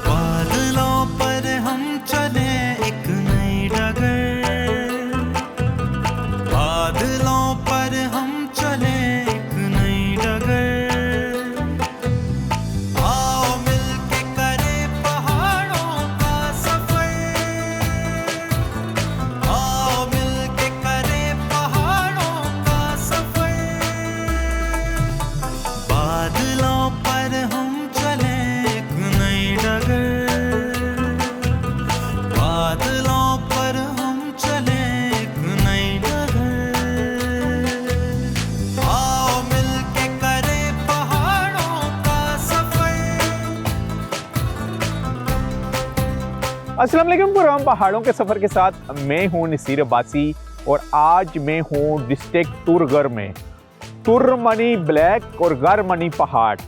बादलों पर हम चले एक नई डगर, बादलों पर हम चले एक नई डगर। आओ मिलके करें पहाड़ों का सफर, आओ मिलके करें पहाड़ों का सफर। बादलों पर हम चले एक नई डगर, बादलों पर हम चले एक नई डगर। आओ मिलके करें पहाड़ों का सफर। अस्सलाम वालेकुम। प्रोग्राम पहाड़ों के सफ़र के साथ मैं हूं नसीर अब्बासी और आज मैं हूं डिस्ट्रिक्ट तुरगर में। तुरमनी ब्लैक और गरमनी पहाड़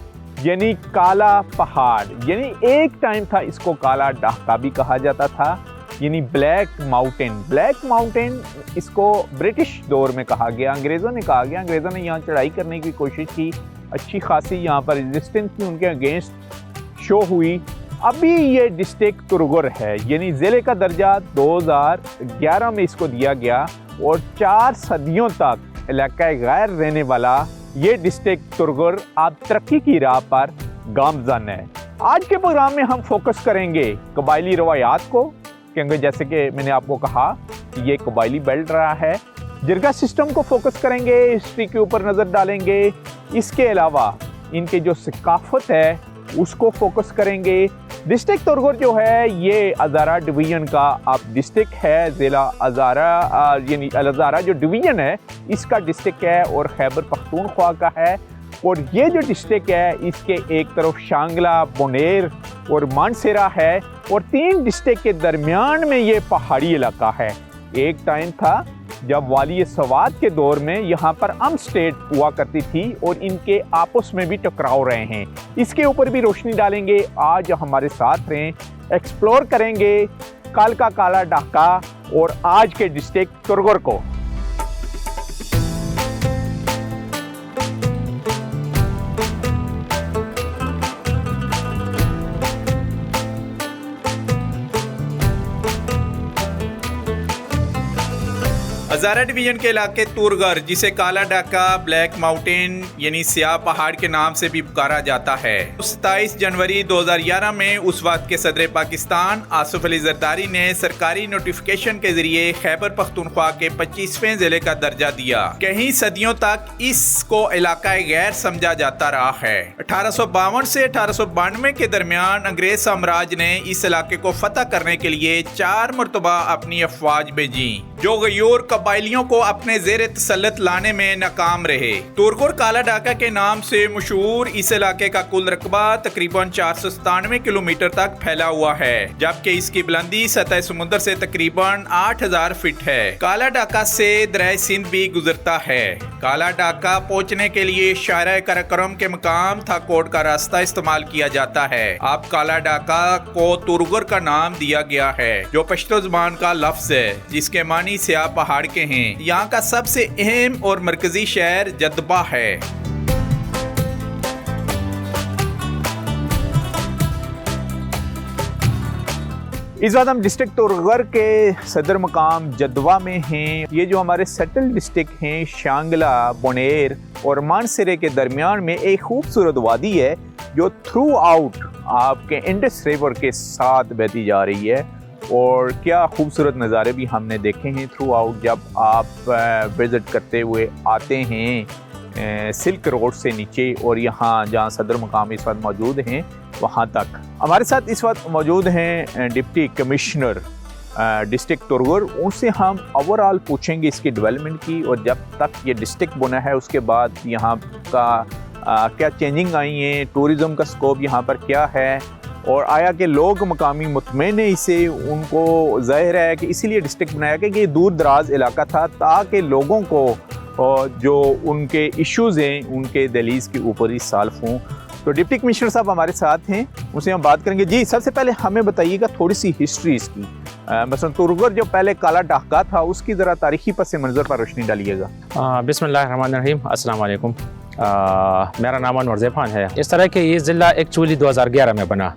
यानी काला पहाड़, यानी एक टाइम था इसको काला डाका भी कहा जाता था, यानी ब्लैक माउंटेन। ब्लैक माउंटेन इसको ब्रिटिश दौर में कहा गया, अंग्रेज़ों ने कहा गया। अंग्रेज़ों ने यहाँ चढ़ाई करने की कोशिश की, अच्छी खासी यहाँ पर रेजिस्टेंस की उनके अगेंस्ट शो हुई। अभी ये डिस्ट्रिक्ट तुरगर है, यानी ज़िले का दर्जा 2011 में इसको दिया गया और 4 सदियों तक इलाका गैर रहने वाला ये डिस्ट्रिक्ट तुरगर अब तरक्की की राह पर गामजन है। आज के प्रोग्राम में हम फोकस करेंगे कबायली रवायात को, क्योंकि जैसे कि मैंने आपको कहा कि ये कबायली बेल्ट रहा है। जिरगा सिस्टम को फोकस करेंगे, हिस्ट्री के ऊपर नज़र डालेंगे। इसके अलावा इनके जो सकाफत है उसको फोकस करेंगे। डिस्ट्रिक्ट तुरगर जो है ये हज़ारा डिवीज़न का अब डिस्ट्रिक्ट है। ज़िला हज़ारा यानी हज़ारा जो डिवीज़न है इसका डिस्ट्रिक्ट है और खैबर पख्तूनख्वा का है। और ये जो डिस्ट्रिक्ट है इसके एक तरफ शांगला, बोनेर और मानसेरा है और 3 डिस्ट्रिक्ट के दरमियान में ये पहाड़ी इलाका है। एक टाइम था जब वाली सवाद के दौर में यहाँ पर स्टेट हुआ करती थी और इनके आपस में भी टकराव रहे हैं। इसके ऊपर भी रोशनी डालेंगे। आज हमारे साथ रहें, एक्सप्लोर करेंगे कल का काला डाका और आज के डिस्ट्रिक्ट तुरगर को। हज़ारा डिवीजन के इलाके तुरगर, जिसे काला डाका, ब्लैक माउंटेन यानी स्याह पहाड़ के नाम से भी पुकारा जाता है, 27 जनवरी 2011 में उस वक्त के सदर पाकिस्तान आसिफ अली जरदारी ने सरकारी नोटिफिकेशन के जरिए खैबर पख्तूनख्वा के 25वें जिले का दर्जा दिया। कई सदियों तक इसको इलाका गैर समझा जाता रहा है। 1852 से 1892 के दरमियान अंग्रेज साम्राज्य ने इस इलाके को फतह करने के लिए 4 मरतबा अपनी अफवाज भेजी, जो गयूर कबायलियों को अपने जेर तसल्लुत लाने में नाकाम रहे। तुरगर काला डाका के नाम से मशहूर इस इलाके का कुल रकबा तकरीबन 497 किलोमीटर तक फैला हुआ है, जबकि इसकी बुलंदी सतह समुद्र से तकरीबन 8000 फीट है। काला डाका से दरिया सिंध भी गुजरता है। काला डाका पहुँचने के लिए शायरा कराकरम के मकाम थाकोट का रास्ता इस्तेमाल किया जाता है। अब काला डाका को तुरगर का नाम दिया गया है, जो पश्तो ज़बान का लफ्ज है जिसके मानी स्याह पहाड़ के हैं। यहाँ का सबसे अहम और मरकजी शहर जद्बा है। इस बात हम डिस्ट्रिक्ट तुरगर के सदर मकाम जदवा में हैं। ये जो हमारे सेटल डिस्ट्रिक्ट हैं शांगला, बोनेर और मानसेरे के दरमियान में एक खूबसूरत वादी है जो थ्रू आउट आपके इंडस रिवर के साथ बहती जा रही है। और क्या खूबसूरत नज़ारे भी हमने देखे हैं थ्रू आउट जब आप विज़िट करते हुए आते हैं सिल्क रोड से नीचे और यहाँ जहाँ सदर मकाम इस वक्त मौजूद हैं वहाँ तक। हमारे साथ इस वक्त मौजूद हैं डिप्टी कमिश्नर डिस्ट्रिक्ट तुरगर। उनसे हम ओवरऑल पूछेंगे इसकी डेवलपमेंट की और जब तक ये डिस्ट्रिक्ट बना है उसके बाद यहाँ का क्या चेंजिंग आई हैं, टूरिज़म का स्कोप यहाँ पर क्या है और आया कि लोग मकामी मुतमईन है इसे, उनको ज़ाहिर है कि इसीलिए डिस्ट्रिक्ट बनाया कि ये दूर दराज इलाका था ताकि लोगों को जो उनके इश्यूज़ हैं उनके दहलीज़ के ऊपर ही सॉल्व हों। तो डिप्टी कमिश्नर साहब हमारे साथ हैं, उनसे हम बात करेंगे। जी सबसे पहले हमें बताइएगा थोड़ी सी हिस्ट्री इसकी, मसलन तुरगर जो पहले काला डाका था उसकी ज़रा तारीखी पस मंज़र पर रोशनी डालिएगा। बिस्मिल्लाहिर्रहमानिर्रहीम, अस्सलाम वालेकुम। मेरा नाम अनवर ज़ैफ़ान है। इस तरह के ये ज़िला एक्चुअली 2011 में बना,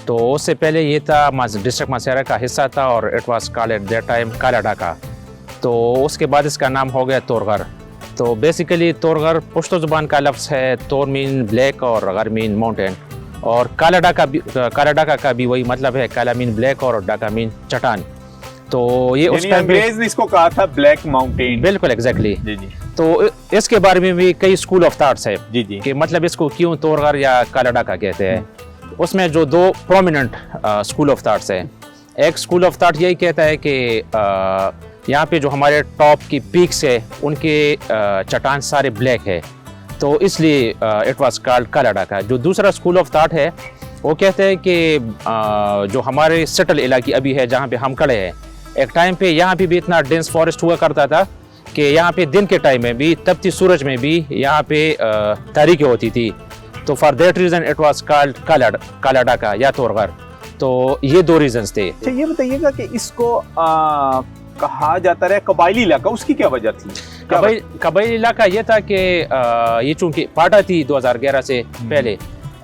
तो उससे पहले ये था डिस्ट्रिक्ट मासेरा का हिस्सा था और it was called at that time काला डाका। तो उसके बाद इसका नाम हो गया तोरगर। तो बेसिकली तोरगर पश्तो ज़ुबान का लफ्ज़ है, तोर मीन ब्लैक और गर मीन माउंटेन, और काला डाका का भी वही मतलब है, काला मीन ब्लैक और डाका मीन चट्टान। तो ये उस टाइम अंग्रेज ने इसको कहा था ब्लैक माउंटेन। बिल्कुल एग्जैक्टली। जी जी तो इसके बारे में भी कई स्कूल ऑफ थॉट्स है जी जी कि मतलब इसको क्यों तोरगर या काला डाका कहते हैं। उसमें जो दो प्रोमिनेंट स्कूल ऑफ थॉट्स है, एक स्कूल ऑफ थॉट यही कहता है कि यहाँ पे जो हमारे टॉप की पीक्स है उनके चट्टान सारे ब्लैक है, तो इसलिए इट वाज कॉल्ड काला डाका। जो दूसरा स्कूल ऑफ थॉट है वो कहते हैं कि जो हमारे सेटल इलाके अभी है जहाँ पे हम खड़े हैं, एक टाइम पे यहाँ पे भी इतना डेंस फॉरेस्ट हुआ करता था कि यहाँ पे दिन के टाइम में भी, तपती सूरज में भी यहाँ पे तारीखें होती थी। तो for that reason it was called काला डाका या तोरगर। तो ये दो रीजंस थे। अच्छा ये बताइएगा कि इसको कहा जाता रहा कबायली इलाका, उसकी क्या वजह थी? कबायली इलाका ये था कि ये चूंकि पाटा थी 2011 से पहले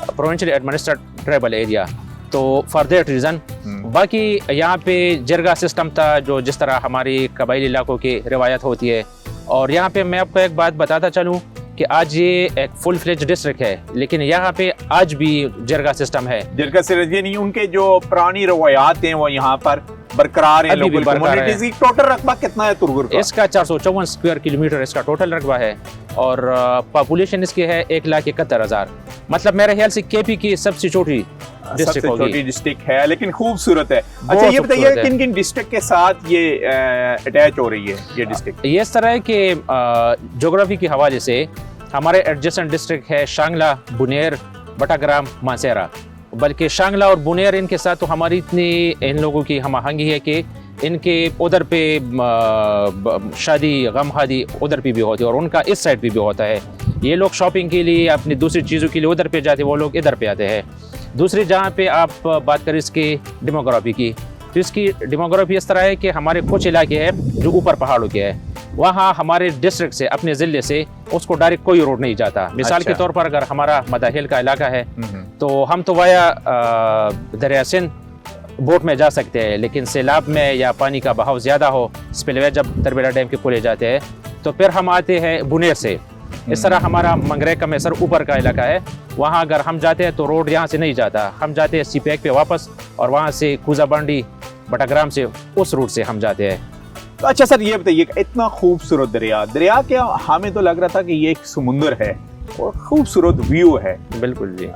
प्रोविंशियल एडमिनिस्ट्रेटेड ट्राइबल एरिया, तो फॉर दैट रीज़न। बाकी यहाँ पे जरगा सिस्टम था, जो जिस तरह हमारी कबायली इलाकों की रिवायत होती है। और यहाँ पे मैं आपको एक बात बताता चलूँ कि आज ये एक फुल फ्लेज डिस्ट्रिक्ट है, लेकिन यहाँ पे आज भी जरगा सिस्टम है। जरगा से यानी उनके जो पुरानी रवायात हैं वो यहाँ पर बरकरार है। लोकल कम्युनिटीज की टोटल रकबा कितना है तुरगर का? इसका 454 स्क्वायर किलोमीटर इसका टोटल रकबा है, और पॉपुलेशन इसकी है 1,71,000। मतलब मेरे ख्याल से केपी की सबसे छोटी डिस्ट्रिक्ट होगी। छोटी डिस्ट्रिक्ट है लेकिन खूबसूरत है। अच्छा ये बताइए किन किन डिस्ट्रिक्ट के साथ ये अटैच हो रही है ये डिस्ट्रिक्ट? ये इस तरह है कि ज्योग्राफी के हवाले से हमारे एडजेसेंट डिस्ट्रिक्ट है शांगला, बुनेर, बटाग्राम, मासेरा। बल्कि शांगला और बुनेर इनके साथ तो हमारी इतनी इन लोगों की हम आहंगी है कि इनके उधर पे शादी गमहादी उधर पे भी होती है और उनका इस साइड पे भी होता है। ये लोग शॉपिंग के लिए, अपनी दूसरी चीज़ों के लिए उधर पे जाते हैं, वो लोग इधर पे आते हैं। दूसरी जहाँ पे आप बात करें इसकी डेमोग्राफी की, तो इसकी डेमोग्राफी इस तरह है कि हमारे कुछ इलाके हैं जो ऊपर पहाड़ों के हैं, वहाँ हमारे डिस्ट्रिक्ट से, अपने ज़िले से उसको डायरेक्ट कोई रोड नहीं जाता। मिसाल के तौर पर अगर हमारा मदाहिल का इलाका है तो हम तो वाया दरिया सिंध बोट में जा सकते हैं, लेकिन सैलाब में या पानी का बहाव ज़्यादा हो, स्पिलवे जब तरबेला डैम के पुले जाते हैं, तो फिर हम आते हैं बुनेर से। इस तरह हमारा मंगरे का मैसर ऊपर का इलाका है, वहाँ अगर हम जाते हैं तो रोड यहाँ से नहीं जाता, हम जाते हैं सीपैक पे वापस, और वहाँ से कूजाबांडी, बटाग्राम से उस रूट से हम जाते हैं। तो अच्छा सर ये बताइए, इतना खूबसूरत दरिया क्या हमें तो लग रहा था कि ये एक समुंदर है और खूबसूरत व्यू है। बिल्कुल जी।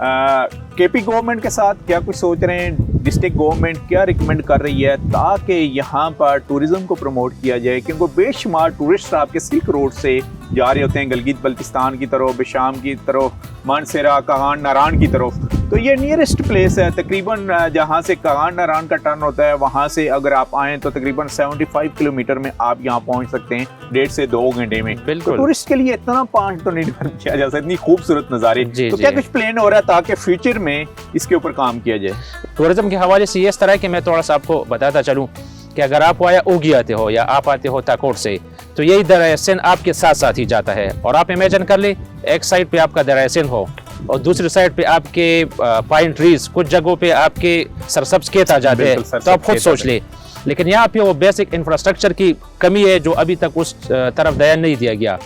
केपी गवर्नमेंट के साथ क्या कुछ सोच रहे हैं? डिस्ट्रिक्ट गवर्नमेंट क्या रिकमेंड कर रही है ताकि यहाँ पर टूरिज्म को प्रमोट किया जाए? क्योंकि बेशुमार टूरिस्ट आपके सिल्क रोड से जा रहे होते हैं गिलगित बल्तिस्तान की तरफ, बेशाम की तरफ, मानसेरा, कागान नारायण की तरफ। तो ये नियरेस्ट प्लेस है तकरीबन, जहाँ से कागान नारायण का टर्न होता है वहाँ से अगर आप आएँ तो तकरीबन 75 किलोमीटर में आप यहाँ पहुँच सकते हैं 1.5 से 2 घंटे में। बिल्कुल। तो टूरिस्ट के लिए इतना पाँच तो नहीं किया जा सकता, इतनी खूबसूरत नज़ारे। तो जी। क्या कुछ प्लान हो रहा है ताकि फ्यूचर में इसके ऊपर काम किया जाए? टूरिज्म के हवाले से ये इस तरह कि मैं थोड़ा सा आपको बताता चलूँ कि अगर आप वाया ओगी आते हो या आप आते हो ताकोट से, तो यही दरिया सिंध आपके साथ साथ ही जाता है। और आप इमेजिन कर ले, एक साइड पे आपका दरिया सिंध हो और दूसरी साइड पे आपके पाइन ट्रीज, कुछ जगहों पे आपके सरसब्ज खेत आ जाते हैं, तो आप खुद सोच ले। लेकिन यहाँ पे वो बेसिक इंफ्रास्ट्रक्चर की कमी है जो अभी तक उस तरफ ध्यान नहीं दिया गया।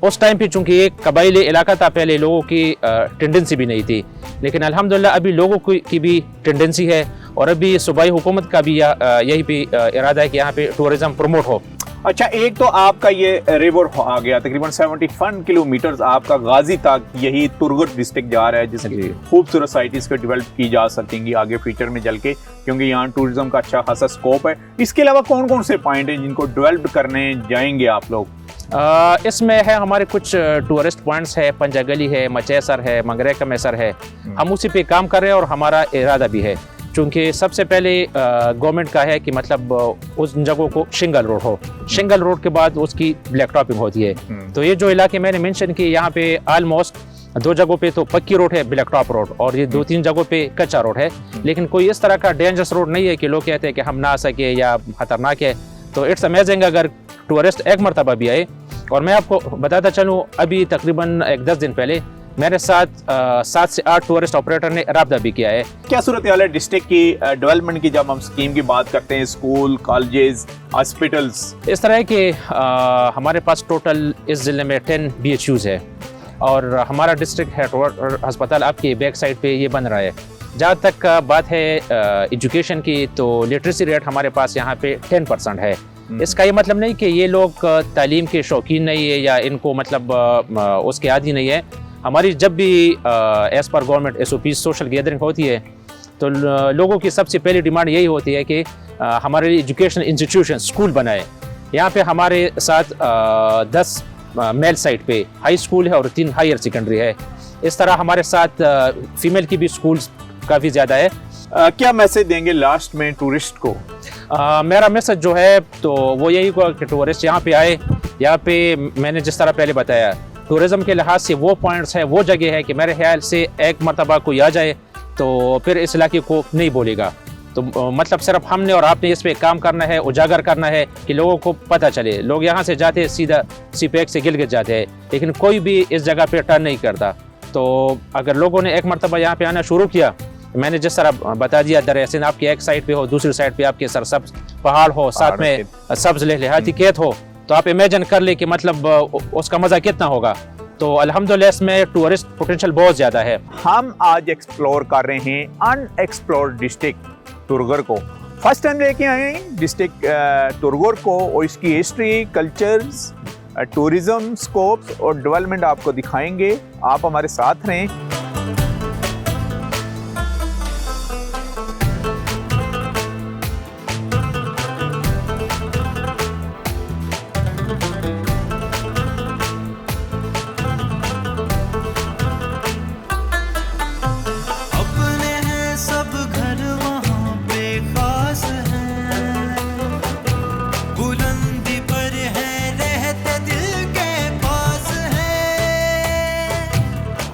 उस टाइम पे चूंकि एक कबायली इलाका था, पहले लोगों की टेंडेंसी भी नहीं थी, लेकिन अल्हम्दुलिल्लाह अभी लोगों की भी टेंडेंसी है और अभी सूबाई हुकूमत का भी यही भी इरादा है कि यहाँ पे टूरिज्म प्रमोट हो। अच्छा एक तो आपका ये रिवर आ गया तकरीबन 71 किलोमीटर आपका गाजी तक यही तुरगर डिस्ट्रिक्ट जा रहा है, जिसकी खूबसूरत साइट्स को डेवलप की जा सकेंगी आगे फ्यूचर में चल के, क्योंकि यहाँ टूरिज्म का अच्छा खासा स्कोप है। इसके अलावा कौन कौन से पॉइंट हैं जिनको डेवलप करने जाएंगे आप लोग? इसमें है हमारे कुछ टूरिस्ट पॉइंट्स है, पंजागली है, मचेसर है, मंगरे का मैसर है, हम उसी पे काम कर रहे हैं और हमारा इरादा भी है। चूँकि सबसे पहले गवर्नमेंट का है कि मतलब उस जगहों को शिंगल रोड हो, शिंगल रोड के बाद उसकी ब्लैक टॉपिंग होती है। तो ये जो इलाके मैंने मेंशन किए, यहाँ पे ऑलमोस्ट 2 जगहों पे तो पक्की रोड है, ब्लैक टॉप रोड, और ये 2-3 जगहों पे कच्चा रोड है, लेकिन कोई इस तरह का डेंजरस रोड नहीं है कि लोग कहते हैं कि हम ना आ सके या खतरनाक है। तो इट्स अमेजिंग, अगर टूरिस्ट एक मरतबा भी आए और मैं आपको बताता चलूँ, अभी तकरीबन 10 दिन पहले मेरे साथ 7 से 8 टूरिस्ट ऑपरेटर ने रब्ता भी किया है। क्या सूरत हाल है डिस्ट्रिक्ट की डेवलपमेंट की जब हम स्कीम की बात करते हैं, स्कूल, कॉलेजेस, हॉस्पिटल्स? इस तरह के हमारे पास टोटल इस ज़िले में 10 BHUs है और हमारा डिस्ट्रिक्ट हेड अस्पताल आपकी बैक साइड पे ये बन रहा है। जहाँ तक बात है एजुकेशन की, तो लिटरेसी रेट हमारे पास यहाँ पे 10% है। इसका ये मतलब नहीं कि ये लोग तालीम के शौकीन नहीं है या इनको मतलब उसके आदी नहीं है। हमारी जब भी as per government SOP social gathering होती है तो लोगों की सबसे पहली डिमांड यही होती है कि हमारे एजुकेशन इंस्टीट्यूशन स्कूल बनाए। यहाँ पे हमारे साथ 10 मेल साइड पे हाई स्कूल है और 3 हायर सेकेंडरी है। इस तरह हमारे साथ फीमेल की भी स्कूल्स काफ़ी ज़्यादा है। क्या मैसेज देंगे लास्ट में टूरिस्ट को? मेरा मैसेज जो है तो वो यही होगा कि टूरिस्ट यहाँ पे आए। यहाँ पे मैंने जिस तरह पहले बताया, टूरिज़म के लिहाज से वो पॉइंट्स है, वो जगह है कि मेरे ख्याल से एक मरतबा कोई आ जाए तो फिर इस इलाके को नहीं बोलेगा। तो मतलब सिर्फ हमने और आपने इस पे काम करना है, उजागर करना है कि लोगों को पता चले। लोग यहाँ से जाते हैं सीधा CPEC से गिलगित जाते हैं, लेकिन कोई भी इस जगह पे टर्न नहीं करता। तो अगर लोगों ने एक मरतबा यहाँ पे आना शुरू किया, मैंने जिस तरह बता दिया, दर हसन आपकी एक साइड पे हो, दूसरी साइड पे आपके सरसब्ज पहाड़ हो, साथ में सब्ज लहलहाती खेत हो, तो आप इमेजिन कर ले कि मतलब उसका मज़ा कितना होगा। तो अल्हम्दुलिल्लाह इसमें टूरिस्ट पोटेंशियल बहुत ज़्यादा है। हम आज एक्सप्लोर कर रहे हैं अनएक्सप्लोर्ड डिस्ट्रिक्ट तुरगर को। फर्स्ट टाइम लेके आए डिस्ट्रिक्ट तुरगर को और इसकी हिस्ट्री, कल्चर्स, टूरिज्म स्कोप्स और डेवलपमेंट आपको दिखाएंगे। आप हमारे साथ रहें। अपने हैं सब घर वहाँ पे खास हैं, बुलंदी पर है रहते दिल के पास है।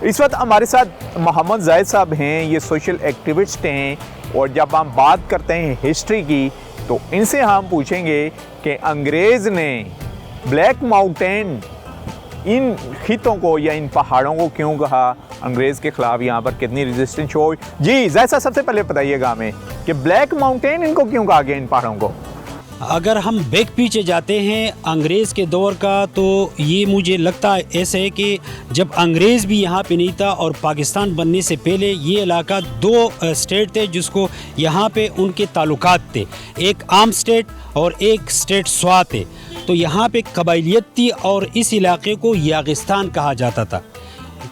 इस वक्त हमारे साथ मोहम्मद जाहिद साहब हैं, ये सोशल एक्टिविस्ट हैं। और जब हम बात करते हैं हिस्ट्री की तो इनसे हम पूछेंगे कि अंग्रेज़ ने ब्लैक माउंटेन इन खितों को या इन पहाड़ों को क्यों कहा, अंग्रेज़ के ख़िलाफ़ यहाँ पर कितनी रेजिस्टेंस हुई। जी जाहिद साहब, सबसे पहले बताइएगा हमें कि ब्लैक माउंटेन इनको क्यों कहा गया, इन पहाड़ों को? अगर हम बैक पीछे जाते हैं अंग्रेज़ के दौर का, तो ये मुझे लगता है ऐसे है कि जब अंग्रेज़ भी यहाँ पे नहीं था और पाकिस्तान बनने से पहले ये इलाका 2 स्टेट थे जिसको यहाँ पे उनके ताल्लुकात थे, एक आम स्टेट और एक स्टेट स्वात है। तो यहाँ पे कबाइलियत थी और इस इलाके को यागिस्तान कहा जाता था।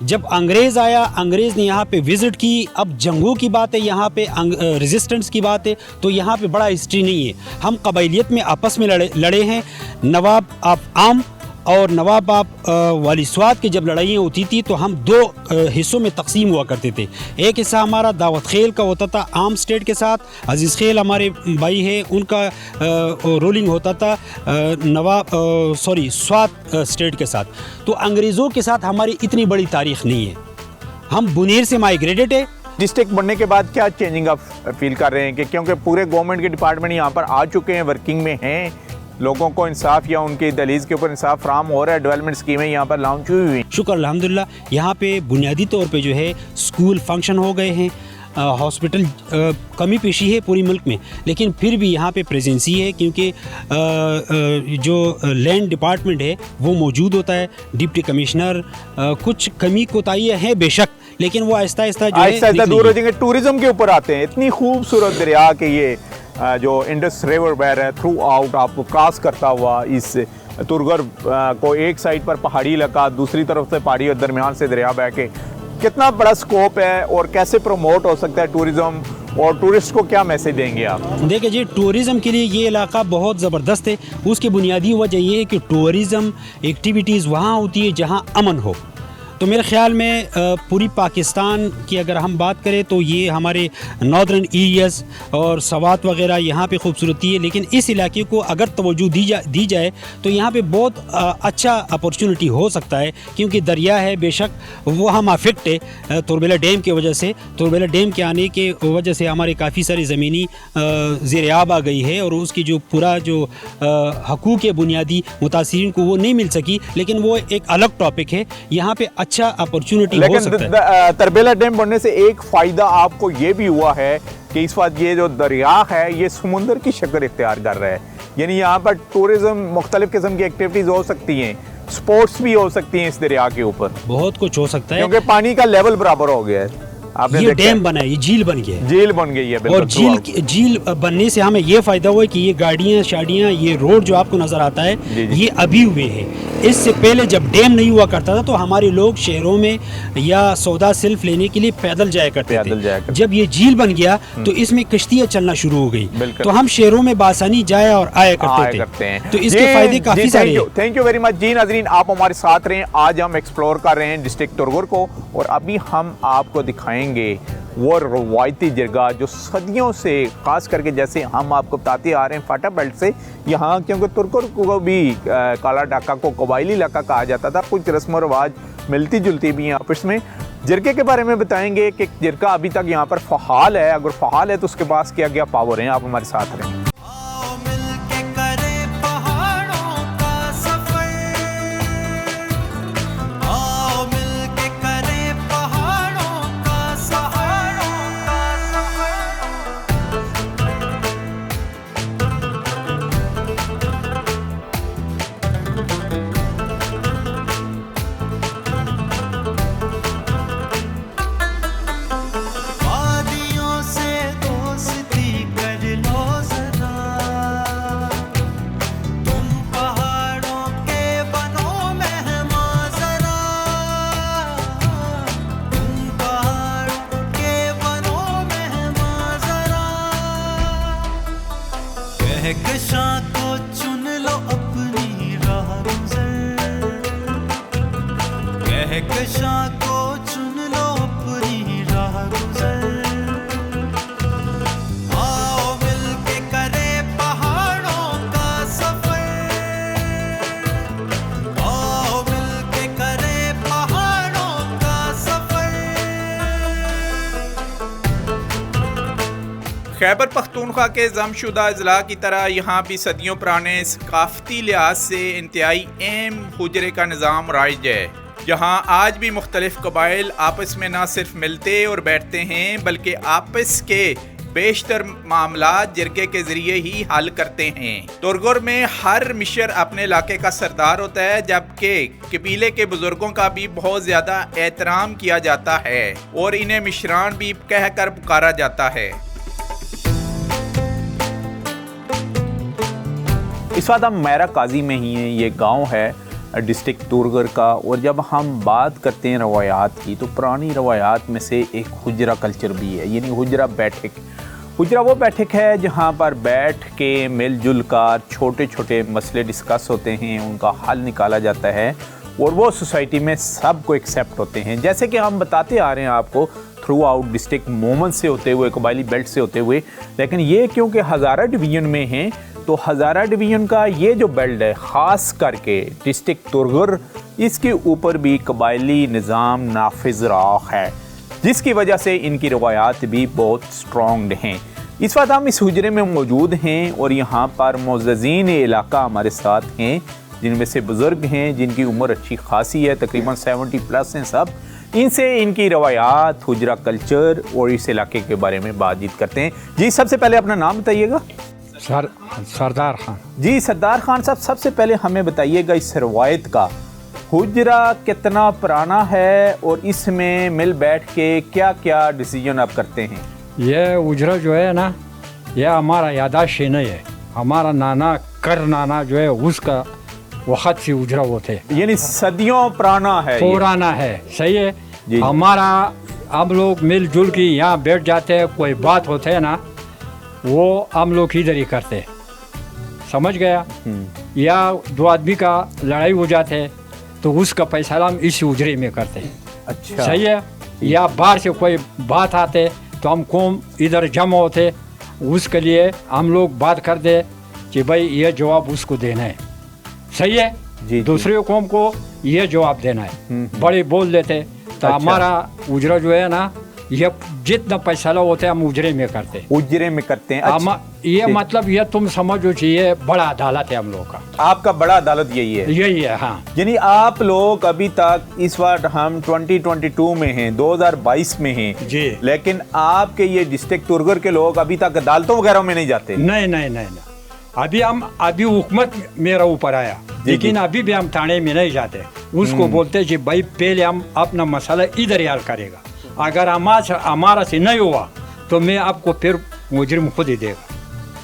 जब अंग्रेज़ आया, अंग्रेज़ ने यहाँ पे विज़िट की। अब जंगों की बात है, यहाँ पे रेजिस्टेंस की बात है, तो यहाँ पे बड़ा हिस्ट्री नहीं है। हम कबाइलियत में आपस में लड़े हैं। नवाब ऑफ आम और नवाब ऑफ वाली स्वात की जब लड़ाइयाँ होती थी तो हम 2 हिस्सों में तकसीम हुआ करते थे। एक हिस्सा हमारा दावत खेल का होता था आम स्टेट के साथ, अजीज़ खेल हमारे भाई है उनका रोलिंग होता था स्वात स्टेट के साथ। तो अंग्रेज़ों के साथ हमारी इतनी बड़ी तारीख़ नहीं है। हम बुनेर से माइग्रेटेड है। डिस्ट्रिक्ट बनने के बाद क्या चेंजिंग आप फील कर रहे हैं कि क्योंकि पूरे गवर्नमेंट के डिपार्टमेंट यहाँ पर आ चुके हैं, वर्किंग में हैं, लोगों को इंसाफ या उनकी दलील के ऊपर इंसाफ फ्राहम हो रहा है, डेवलपमेंट स्कीमें यहाँ पर लॉन्च हुई हुई? शुक्र अल्हम्दुलिल्लाह। यहाँ पे बुनियादी तौर पे जो है स्कूल फंक्शन हो गए हैं, हॉस्पिटल कमी पेशी है पूरी मुल्क में, लेकिन फिर भी यहाँ पे प्रेजेंसी है क्योंकि जो लैंड डिपार्टमेंट है वो मौजूद होता है। डिप्टी कमिश्नर कुछ कमी कोताहियाँ हैं बेशक, लेकिन वो आहिस्ता आहिस्ता दूर हो जाएंगे। टूरिज्म के ऊपर आते हैं, इतनी खूबसूरत दरिया के ये जो इंडस रिवर बह रहा है थ्रू आउट आपको क्रॉस करता हुआ इस तुरगर को, एक साइड पर पहाड़ी इलाका, दूसरी तरफ से पहाड़ी और दरमियान से दरिया बह के, कितना बड़ा स्कोप है और कैसे प्रमोट हो सकता है टूरिज्म, और टूरिस्ट को क्या मैसेज देंगे आप? देखिए जी, टूरिज़म के लिए ये इलाका बहुत ज़बरदस्त है। उसकी बुनियादी वजह ये है कि टूरिज़म एक्टिविटीज़ वहाँ होती है जहाँ अमन हो। तो मेरे ख्याल में पूरी पाकिस्तान की अगर हम बात करें तो ये हमारे नॉर्दर्न एरियाज़ और सवात वगैरह यहाँ पे खूबसूरती है, लेकिन इस इलाके को अगर तवज्जो दी जाए तो यहाँ पे बहुत अच्छा अपॉर्चुनिटी हो सकता है, क्योंकि दरिया है, बेशक वो हम अफेक्ट है तुरबेला डैम की वजह से। तुरबेला डैम के आने के वजह से हमारे काफ़ी सारी ज़मीनी ज़ेर-ए-आब आ गई है और उसकी जो पूरा जो हकूक़ है बुनियादी मुतासिरीन को वो नहीं मिल सकी, लेकिन वो एक अलग टॉपिक है। यहाँ पे अच्छा अपॉर्चुनिटी हो सकता है। तुरबेला डैम बनने से एक फ़ायदा आपको ये भी हुआ है कि इस वक्त ये जो दरिया है ये समुंदर की शक्ल इख्तियार कर रहा है, यानी यहाँ पर टूरिज़्म मुख्तलिफ़ किस्म की एक्टिविटीज़ हो सकती हैं, स्पोर्ट्स भी हो सकती हैं इस दरिया के ऊपर, बहुत कुछ हो सकता है क्योंकि पानी का लेवल बराबर हो गया है। ये डैम बना है, ये झील बन गया है, झील बन गई है और झील बनने से हमें ये फ़ायदा हुआ है कि ये गाड़ियाँ शाड़ियाँ, ये रोड जो आपको नज़र आता है ये अभी हुए हैं। इससे पहले जब डैम नहीं हुआ करता था तो हमारे लोग शहरों में या सौदा सिल्फ लेने के लिए पैदल जाया करते थे। जब ये झील बन गया तो इसमें कश्तियाँ चलना शुरू हो गई, तो हम शहरों में बासानी जाया और आया करते हैं। तो इसके फायदे काफ़ी सारे हैं। थैंक यू वेरी मच जी। नाज़रीन, आप हमारे साथ रहें। आज हम एक्सप्लोर कर रहे हैं डिस्ट्रिक्ट तुरगर को, और अभी हम आपको दिखाएंगे वो रवायती जगह जो सदियों से, ख़ास करके जैसे हम आपको बताते आ रहे हैं फाटा बेल्ट से यहाँ, क्योंकि तुर्कर को भी काला डाका को कबायली इलाका कहा जाता था, कुछ रस्म व रवाज मिलती जुलती भी हैं आपस में। जिरके के बारे में बताएंगे कि जिरका अभी तक यहाँ पर फ़हाल है, अगर फ़हाल है तो उसके पास क्या क्या पावर हैं। आप हमारे साथ रहें। कहकशां को चुन लो अपनी राह गुज़र, कहकशां को चुन लो अपनी राह गुज़र। आओ मिलके करे पहाड़ों का सफर, आओ मिलके करे पहाड़ों का सफर। खैबर पख्तूनख्वा के जमशुदा अजला की तरह यहाँ भी सदियों पुराने सकाफती लिहाज से इंतहाई अहम हुजरे का निज़ाम राइज है। यहाँ आज भी मुख्तलिफ कबाइल आपस में न सिर्फ मिलते और बैठते हैं, बल्कि आपस के बेशतर मामलात जिरके के जरिए ही हल करते हैं। तुरगर में हर मिशर अपने इलाके का सरदार होता है, जबकि कबीले के बुजुर्गों का भी बहुत ज़्यादा एहतराम किया जाता है और इन्हें मिशरान भी कहकर पुकारा जाता है। इस वक्त हम मैरा काजी में ही हैं। ये गांव है डिस्ट्रिक्ट तुरगर का, और जब हम बात करते हैं रवायात की तो पुरानी रवायात में से एक हुजरा कल्चर भी है, यानी हुजरा बैठक। हुजरा वो बैठक है जहाँ पर बैठ के मिलजुल कर छोटे छोटे मसले डिस्कस होते हैं, उनका हल निकाला जाता है और वो सोसाइटी में सबको एक्सेप्ट होते हैं। जैसे कि हम बताते आ रहे हैं आपको थ्रू आउट डिस्ट्रिक्ट मोमन से होते हुए, कबायली बेल्ट से होते हुए, लेकिन ये क्योंकि हज़ारा डिवीज़न में हैं तो हज़ारा डिवीज़न का ये जो बेल्ट है ख़ास करके डिस्ट्रिक्ट तुरगर, इसके ऊपर भी कबायली निज़ाम नाफिज रहा है, जिसकी वजह से इनकी रवायात भी बहुत स्ट्रॉन्ग हैं। इस वक्त हम इस हुजरे में मौजूद हैं और यहाँ पर मोज़्ज़ीन इलाका हमारे साथ हैं, जिनमें से बुज़ुर्ग हैं जिनकी उम्र अच्छी खासी है, तकरीबन 70+ हैं सब। इनसे इनकी रवायात, हुजरा कल्चर और इस इलाके के बारे में बातचीत करते हैं। जी, सबसे पहले अपना नाम बताइएगा। सरदार खान। जी सरदार खान साहब, सबसे पहले हमें बताइएगा इस रवायत का हुजरा कितना पुराना है और इसमें मिल बैठ के क्या क्या डिसीजन आप करते हैं। ये हुजरा जो है ना, ये हमारा यादाश्त नहीं है। हमारा नाना कर नाना जो है उसका वक़्त से हुजरा वो थे, यानी सदियों पुराना है, पुराना है। सही है। हमारा हम लोग मिलजुल के यहाँ बैठ जाते हैं, कोई बात होते है ना वो हम लोग इधर ही करते, समझ गया। या दो आदमी का लड़ाई हो जाते है तो उसका फैसला हम इस उजरे में करते हैं। अच्छा सही है। या बाहर से कोई बात आते तो हम कौम इधर जमा होते, उसके लिए हम लोग बात करते कि भाई ये जवाब उसको देना है। सही है। जी। दूसरे कौम को ये जवाब देना है। बड़े बोल देते तो अच्छा। हमारा उजरा जो है ना, ये जितना फैसला होता है हम उजरे में करते हैं। उजरे में करते हैं। अच्छा, ये ठीक। मतलब ये तुम समझो कि ये बड़ा अदालत है हम लोग का। आपका बड़ा अदालत यही है। यही है। हाँ। यानी आप लोग अभी तक इस बार हम 2022 में हैं, 2022 में हैं जी। लेकिन आपके ये डिस्ट्रिक्ट तुरगर के लोग अभी तक अदालतों वगैरह में नहीं जाते। नहीं। अभी हुकूमत मेरा ऊपर आया, लेकिन अभी भी हम थाने में नहीं जाते। उसको बोलते कि भाई पहले हम अपना मसला इधर ही हल करेगा, अगर हमारा से नहीं हुआ तो मैं आपको फिर मुजरिम खुद ही देगा,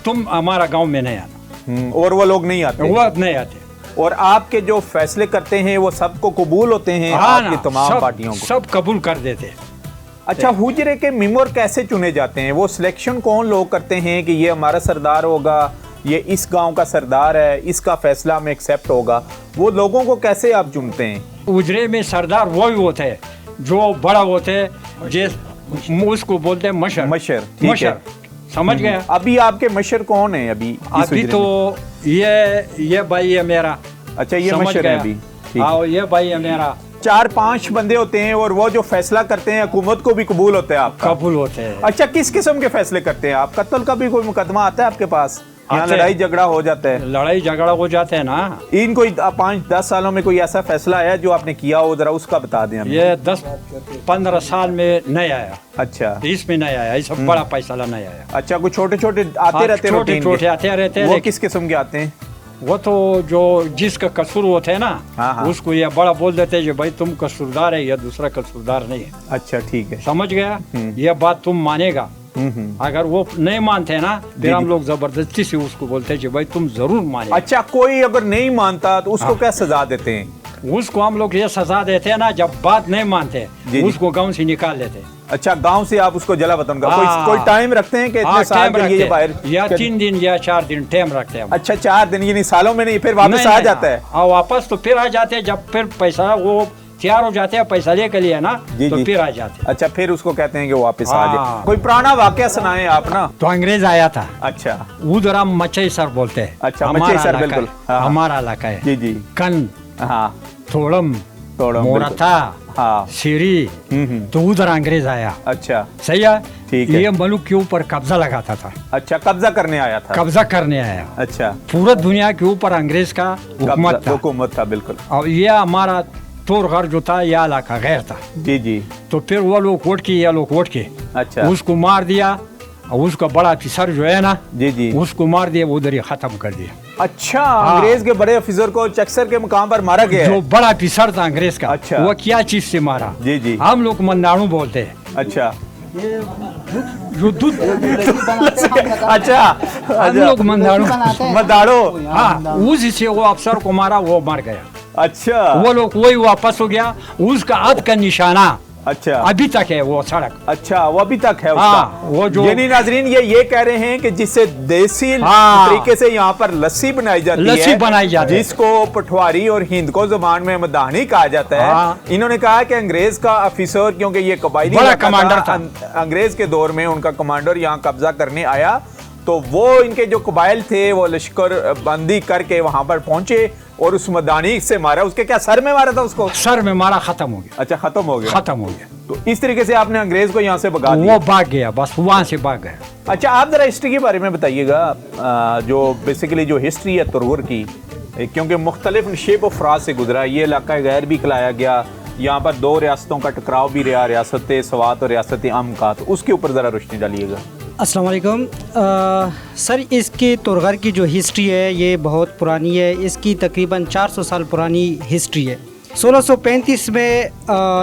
तुम हमारा गांव में नहीं आना। और वो लोग नहीं आते। वो नहीं आते। और आपके जो फैसले करते हैं वो सबको कबूल होते हैं। हाँ ना, आपकी तमाम पार्टियों को सब कबूल कर देते। अच्छा, हुजरे के मेंबर कैसे चुने जाते हैं? वो सिलेक्शन कौन लोग करते हैं कि ये हमारा सरदार होगा, ये इस गांव का सरदार है, इसका फैसला में एक्सेप्ट होगा? वो लोगों को कैसे आप चुनते हैं? उजरे में सरदार वही होते हैं जो बड़ा होते हैं, जिस उसको बोलते हैं मशर। मशर, ठीक है। समझ गया। अभी आपके मशर कौन है अभी इस अभी हुजरे तो में? ये भाई है मेरा। अच्छा, ये समझ मशर है गया। अभी। ठीक। हाँ, ये भाई है मेरा। 4-5 बंदे होते हैं और वो जो फैसला करते हैं हुकूमत को भी कबूल होता है आपका? कबूल होते हैं। अच्छा, किस किस्म के फैसले करते हैं आप? कत्ल का भी कोई मुकदमा आता है आपके पास? यहाँ आते हैं। लड़ाई झगड़ा हो जाता है? लड़ाई झगड़ा हो जाते हैं ना। इन कोई 5-10 सालों में कोई ऐसा फैसला आया जो आपने किया हो, जरा उसका बता दें हमें। ये 10-15 साल में नहीं आया। अच्छा इसमें नहीं आया, ये सब बड़ा फैसला नहीं आया। अच्छा, कुछ छोटे छोटे आते रहते हैं छोटे routine छोटे के? आते रहते हैं। वो लेकिन किस किस्म के आते हैं? वो तो जो जिसका कसूर होते हैं ना, हाँ। उसको ये बड़ा बोल देते हैं कि भाई तुम कसूरदार है, या दूसरा कसूरदार नहीं है। अच्छा, ठीक है। समझ गया। ये बात तुम मानेगा। अगर वो नहीं मानते हैं ना, फिर हम लोग जबरदस्ती से उसको बोलते हैं कि भाई तुम जरूर माने। अच्छा, कोई अगर नहीं मानता तो उसको क्या सजा देते हैं? उसको हम लोग ये सजा देते हैं ना, जब बात नहीं मानते जी। उसको गांव से निकाल लेते हैं। अच्छा, गांव से आप उसको जला वतन का हाँ। कोई टाइम रखते हैं कि इतने हाँ, साल टाइम के लिए रखते हैं। बाहर? या 3 दिन या 4 दिन टाइम रखते हैं हम। अच्छा, 4 दिन, यानी सालों में नहीं, फिर वापस नहीं, आ नहीं, जाता है? हाँ, वापस तो फिर आ जाते हैं। जब फिर पैसा वो तैयार हो जाते हैं पैसा ले के लिए ना, जी, तो जी। फिर आ जाते हैं। अच्छा, फिर उसको कहते हैं कि वापस आ जाए। हाँ। कोई पुराना वाकया सुनाए आप ना। तो अंग्रेज आया था, अच्छा उधर हम मचई सर बोलते हैं। अच्छा, हमारा मचई सर, इलाका बिल्कुल। है, हाँ। हमारा इलाका है। जी जी। कन, हाँ, थोड़म, थोड़म, मोरथा, हाँ। सीरी, तो उधर अंग्रेज आया। अच्छा सही है। ठीक है। ये मुल्क के ऊपर कब्जा लगाता था, अच्छा, कब्जा करने आया था? कब्जा करने आया। अच्छा, पूरा दुनिया के ऊपर अंग्रेज का हुकूमत था। हुकूमत था, बिल्कुल। और ये हमारा तोरघर जो था, यह इलाका गैर था। जी जी। तो फिर वो लोग वोट के, ये लोग वोट के अच्छा। उसको मार दिया, और उसका बड़ा अफसर जो है ना, जी जी। उसको मार दिया, उधर ही खत्म कर दिया। अच्छा, अंग्रेज के बड़े अफसर को चक्सर के मुकाम पर मारा गया जो है? बड़ा अफसर था अंग्रेज का, अच्छा। वो क्या चीज से मारा? जी जी। हम लोग मंदाणु बोलते हैं। अच्छा जो दूध अच्छा, हम लोग मंदाणु। मदाड़ो। हाँ, उस से वो अफसर को मारा, वो मर गया। अच्छा वो लोग वही वापस हो गया, उसका हाथ का निशाना अच्छा अभी तक है वो सड़क। अच्छा, वो अभी तक है हाँ, उसका। वो जो यानी नाजरीन ये कह रहे हैं कि जिससे देसी हाँ। तरीके से यहाँ पर लस्सी बनाई जाती है, लस्सी बनाई जाती है, जिसको पटवारी और हिंदको जुबान में मदानी कहा जाता है। हाँ। इन्होंने कहा कि अंग्रेज का अफिसर, क्योंकि ये कबायली बड़ा इलाका कमांडर था। अंग्रेज के दौर में उनका कमांडर यहाँ कब्जा करने आया, तो वो इनके जो कबाइल थे वो लश्कर बंदी करके वहां पर पहुंचे और उस मदानी से मारा। उसके क्या सर में मारा था उसको? सर में मारा, खत्म हो गया। अच्छा, खत्म हो गया। खत्म हो गया। तो इस तरीके से आपने अंग्रेज को यहाँ से भगा दिया। वो भाग गया, बस वहां से भाग गया। अच्छा, आप जरा हिस्ट्री के बारे में बताइएगा, जो बेसिकली जो हिस्ट्री है तुरगुर की, क्योंकि मुख्तलिफ शेप ऑफ फराज से गुजरा। ये इलाका गैर भी खिलाया गया, यहाँ पर 2 रियासतों का टकराव भी रहा, रियासत सवात और रियासत अम का, तो उसके ऊपर ज़रा रोशनी डालिएगा। अस्सलाम वालेकुम। सर, इसकी तुरगर की जो हिस्ट्री है ये बहुत पुरानी है। इसकी तकरीबन 400 साल पुरानी हिस्ट्री है। 1635 में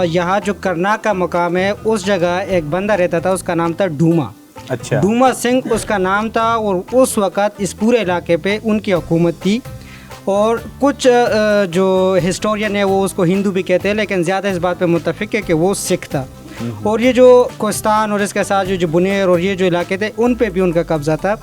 यहाँ जो करनाक का मुकाम है, उस जगह एक बंदा रहता था, उसका नाम था डूमा। अच्छा। डूमा सिंह उसका नाम था, और उस वक़्त इस पूरे इलाके पे उनकी हुकूमत थी। और कुछ जो हिस्टोरियन है वो उसको हिंदू भी कहते हैं, लेकिन ज़्यादा इस बात पे मुत्तफिक है कि वो सिख था। और ये जो कोस्तान और इसके साथ जो बुनेर और ये जो इलाके थे, उन पे भी उनका कब्ज़ा था।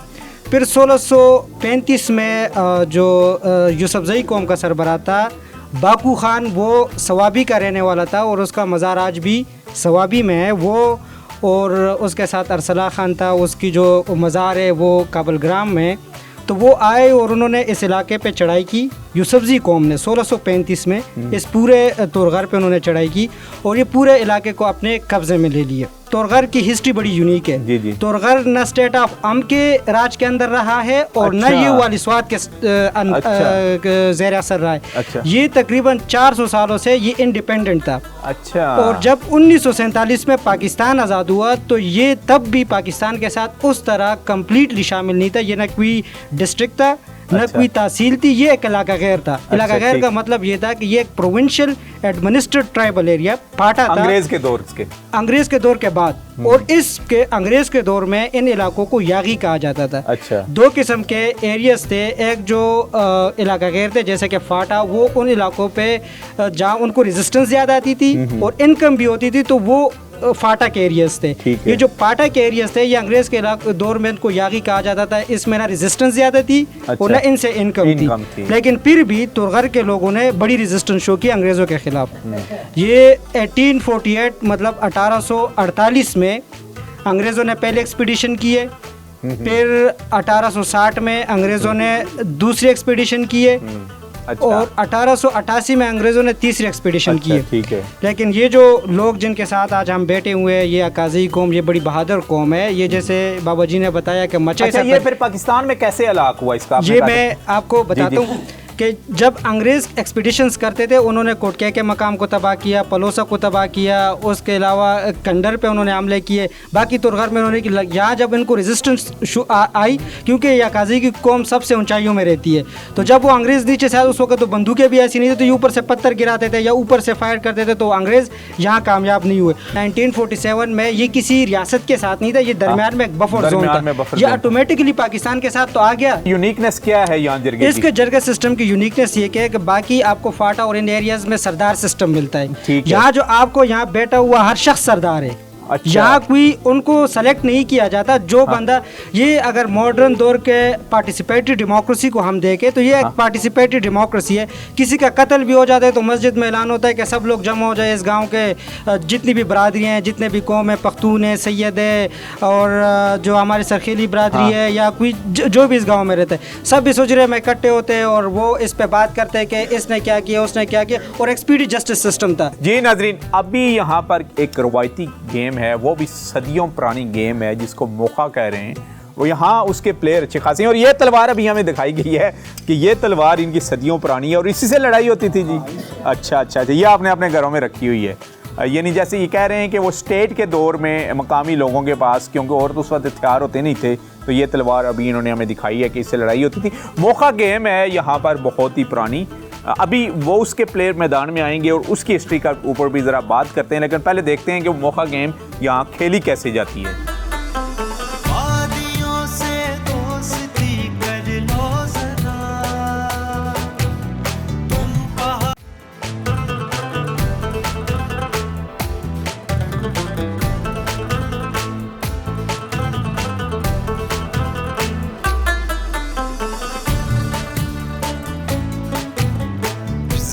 फिर 1635 में जो यूसुफजई कौम का सरबराह था बाकू खान वो सवाबी का रहने वाला था और उसका मज़ार आज भी सवाबी में है वो, और उसके साथ अरसला खान था, उसकी जो मज़ार है वो काबलग्राम में। तो वो आए और उन्होंने इस इलाके पे चढ़ाई की। यूसुफजी कौम ने 1635 में इस पूरे तुरगर पे उन्होंने चढ़ाई की और ये पूरे इलाके को अपने कब्ज़े में ले लिया। तुरगर की हिस्ट्री बड़ी यूनिक है। जी जी। तुरगर न स्टेट ऑफ अम के राज के अंदर रहा है और न अच्छा। ये वाली स्वाद के ज़ेर असर रहा है। अच्छा। ये तकरीबन 400 सालों से ये इंडिपेंडेंट था। अच्छा। और जब 1947 में पाकिस्तान आज़ाद हुआ तो ये तब भी पाकिस्तान के साथ उस तरह कम्प्लीटली शामिल नहीं था। ये न कोई डिस्ट्रिक्ट था न अच्छा। कोई तहसील थी, ये एक इलाका गैर था। इलाका गैर ठीक। का मतलब ये था कि ये एक प्रोविंशियल एडमिनिस्ट्रेड ट्राइबल एरिया पाटा था अंग्रेज के दौर के। अंग्रेज के दौर के बाद। और इसके अंग्रेज के दौर में इन इलाकों को यागी कहा जाता था। अच्छा। दो किस्म के एरियाज थे, एक जो इलाका गैर थे जैसे कि फाटा, वो उन इलाकों पे जहाँ उनको रेजिस्टेंस ज़्यादा आती थी और इनकम भी होती थी तो वो फाटा के एरियाज थे। ठीक है। ये जो पाटा के एरियाज थे ये अंग्रेज के दौर में इनको यागी कहा जाता था। इसमें ना रेजिस्टेंस ज़्यादा थी और ना इनसे इनकम थी। लेकिन फिर भी तुरगर के लोगों ने बड़ी रेजिस्टेंस शो की अंग्रेज़ों के खिलाफ। ये 1848 मतलब 1848 में अंग्रेज़ों ने पहले एक्सपीडिशन किए, फिर 1860 में अंग्रेज़ों ने दूसरी एक्सपीडिशन किए। अच्छा। और 1888 में अंग्रेज़ों ने तीसरी एक्सपीडिशन की है। ठीक है। लेकिन ये जो लोग जिनके साथ आज हम बैठे हुए हैं, ये अकाज़ी कौम, ये बड़ी बहादुर कौम है। ये जैसे बाबा जी ने बताया कि मचे। अच्छा, ये फिर पाकिस्तान में कैसे हलाक हुआ इसका? ये मैं आपको बताता हूँ कि जब अंग्रेज़ एक्सपीडिशंस करते थे उन्होंने कोटके के मकाम को तबाह किया, पलोसा को तबाह किया, उसके अलावा कंडर पे उन्होंने हमले किए। बाकी तुरगर में उन्होंने यहाँ जब इनको रेजिस्टेंस आई क्योंकि याकाजी की कौम सबसे ऊंचाइयों में रहती है, तो जब वो अंग्रेज़ नीचे से आए उस वक्त तो बंदूकें भी ऐसी नहीं थी, तो ये ऊपर से पत्थर गिराते थे या ऊपर से फायर करते थे, तो अंग्रेज़ यहाँ कामयाब नहीं हुए। 1947 में ये किसी रियासत के साथ नहीं था, ये दरमियान में एक बफर जोन था। ये ऑटोमेटिकली पाकिस्तान के साथ तो आ गया। यूनिकनेस क्या है यहाँ जरगे? इसके जरगा सिस्टम यूनिकनेस ये है कि बाकी आपको फाटा और इन एरियाज में सरदार सिस्टम मिलता है। यहाँ जो आपको यहाँ बैठा हुआ हर शख्स सरदार है। अच्छा। यहाँ कोई उनको सेलेक्ट नहीं किया जाता। जो बंदा ये अगर मॉडर्न दौर के पार्टिसिपेटरी डेमोक्रेसी को हम देखें तो ये एक पार्टिसिपेटरी डेमोक्रेसी है। किसी का कत्ल भी हो जाता है तो मस्जिद में ऐलान होता है कि सब लोग जमा हो जाए, इस गांव के जितनी भी बरादरी हैं, जितने भी कौम है, पख्तून है, सैयद है और जो हमारी सरखेली बरादरी है या कोई जो भी इस गाँव में रहता है, सब इस हुजरे में इकट्ठे होते हैं और वो इस पर बात करते हैं कि इसने क्या किया, उसने क्या किया, और एक स्पीडी जस्टिस सिस्टम था। जी नाजरीन, अभी यहाँ पर एक रवायती गेम है, वो भी सदियों पुरानी गेम है जिसको मोखा कह रहे हैं। वो यहाँ उसके प्लेयर अच्छे खासे हैं और ये तलवार अभी हमें दिखाई गई है कि ये तलवार इनकी सदियों पुरानी है और इसी से लड़ाई होती थी जी। अच्छा अच्छा अच्छा, ये आपने अपने घरों में रखी हुई है। यानी जैसे ये कह रहे हैं कि वो स्टेट के दौर में मकामी लोगों के पास, क्योंकि और तो उस वक्त हथियार होते नहीं थे, तो ये तलवार अभी इन्होंने हमें दिखाई है कि इससे लड़ाई होती थी। मोखा गेम है यहाँ पर बहुत ही पुरानी। अभी वो उसके प्लेयर मैदान में आएंगे और उसकी हिस्ट्री का ऊपर भी ज़रा बात करते हैं, लेकिन पहले देखते हैं कि वो मोखा गेम यहाँ खेली कैसे जाती है। वादियों से दोस्ती कर लो ज़रा, तुम पहाड़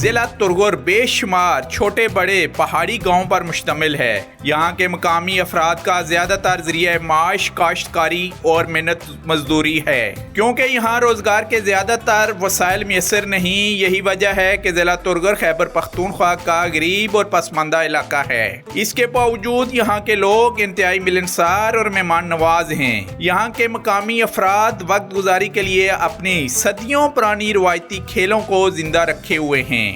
जिला तुरगर बेशुमार छोटे बड़े पहाड़ी गांवों पर मुश्तमिल है। यहाँ के मकामी अफराद का ज्यादातर जरिया माश काश्तकारी और मेहनत मजदूरी है। क्योंकि यहाँ रोजगार के ज्यादातर वसाइल मैसर नहीं, यही वजह है कि जिला तुरगर खैबर पख्तूनख्वा का गरीब और पसमानदा इलाका है। इसके बावजूद यहाँ के लोग इंतहाई मिलनसार और मेहमान नवाज हैं। यहाँ के मकामी अफराद वक्त गुजारी के लिए अपनी सदियों पुरानी रवायती खेलों को जिंदा रखे हुए हैं।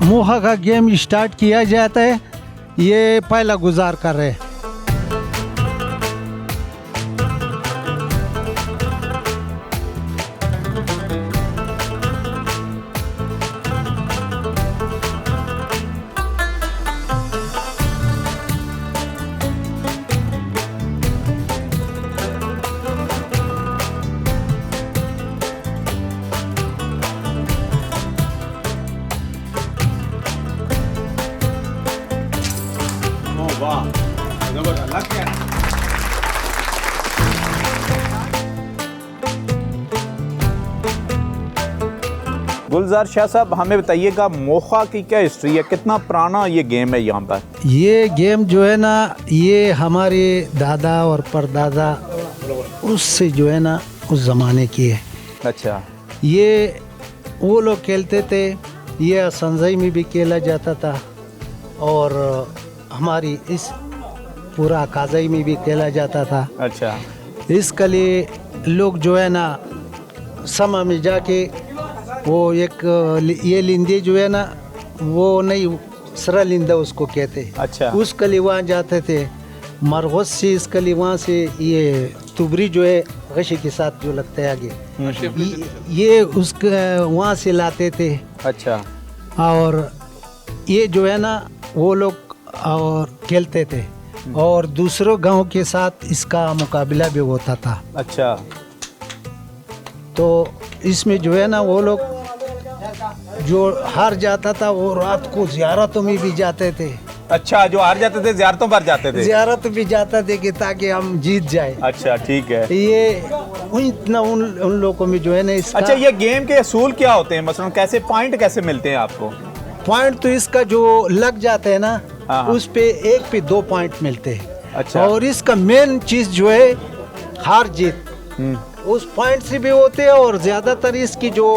मोहा का गेम स्टार्ट किया जाता है, ये पहला गुजार कर रहे हैं। गुलजार शाह साहब, हमें बताइएगा मोखा की क्या हिस्ट्री है, कितना पुराना ये गेम है यहाँ पर? ये गेम जो है ना, ये हमारे दादा और परदादा उससे जो है ना उस ज़माने की है। अच्छा। ये वो लोग खेलते थे, ये संजय में भी खेला जाता था और हमारी इस पूरा काजई में भी खेला जाता था। अच्छा। इसके लिए लोग जो है ना समा में जाके वो एक ये लिंदे जो है ना वो नहीं सरा लिंदा उसको कहते। अच्छा। उसके लिए वहाँ जाते थे मरगस से, इसके लिए वहाँ से ये तुबरी जो है गशी के साथ जो लगता है आगे, ये उसके वहाँ से लाते थे। अच्छा। और ये जो है ना वो लोग और खेलते थे और दूसरों गांव के साथ इसका मुकाबला भी होता था। अच्छा। तो इसमें जो है ना वो लोग जो हार जाता था वो रात को ज़ियारतों में भी जाते थे। अच्छा, जो हार जाते थे ज़ियारतों पर जाते थे? ज़ियारत भी जाते थे कि ताकि हम जीत जाए। अच्छा, ठीक है। ये इतना उन लोगों में जो है ना इसका। अच्छा, ये गेम के असूल क्या होते हैं? मसलन कैसे पॉइंट कैसे मिलते हैं आपको? पॉइंट तो इसका जो लग जाते हैं ना, हाँ। उस पे एक पे 2 पॉइंट मिलते हैं। अच्छा। और इसका मेन चीज जो है हार जीत उस पॉइंट से भी होते हैं और ज्यादातर इसकी जो